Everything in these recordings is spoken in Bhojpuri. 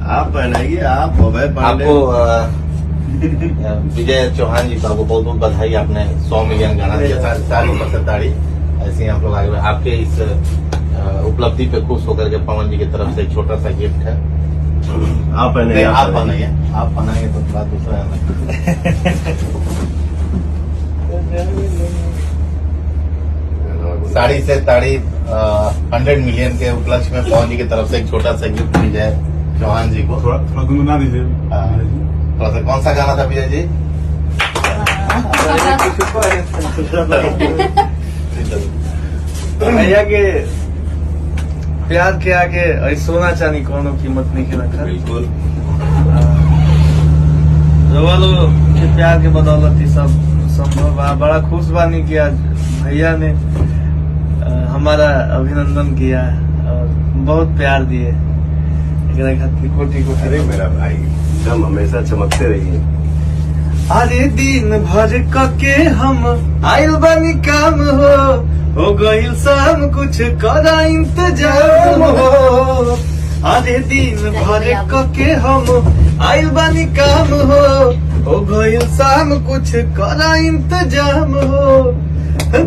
आप पहनाइए, आप अभय पांडे। आपको विजय चौहान जी को आपको बहुत बहुत बधाई। आपने 100 मिलियन गाना दिया, ताड़ी पर ताड़ी। ऐसे ही आप लोग आगे आपके इस उपलब्धि पे खुश होकर के पवन जी की तरफ से एक छोटा सा गिफ्ट है। आप पहनाइए, आप बनाइए, आप बनाएंगे तो बात दूसरा है। साड़ी से ताड़ी 100 मिलियन के उपलक्ष्य में पवन जी की तरफ से एक छोटा सा गिफ्ट विजय चौहान जी को। थोड़ा गुनगुना दीजिए। थोड़ा सा कौन सा गाना था विजय जी? भैया के प्यार के आगे सोना चांदी कोनो कीमत नहीं के रखा। बिल्कुल। लोग के प्यार के बदौलत ही सब संभव बा। बड़ा खुश बानी कि आज भैया ने हमारा अभिनंदन किया और बहुत प्यार दिए। कोटि कोटि। अरे मेरा भाई एकदम हमेशा चमकते रहिए। अरे दिन भर के हम आइल बानी काम हो गईल शाम कुछ करा इंतजाम हो। अरे दिन भर के हम आइल बानी काम हो गईल शाम कुछ करा इंतजाम हो।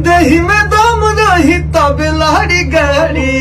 दही में दम रही तब लाड़ी गाड़ी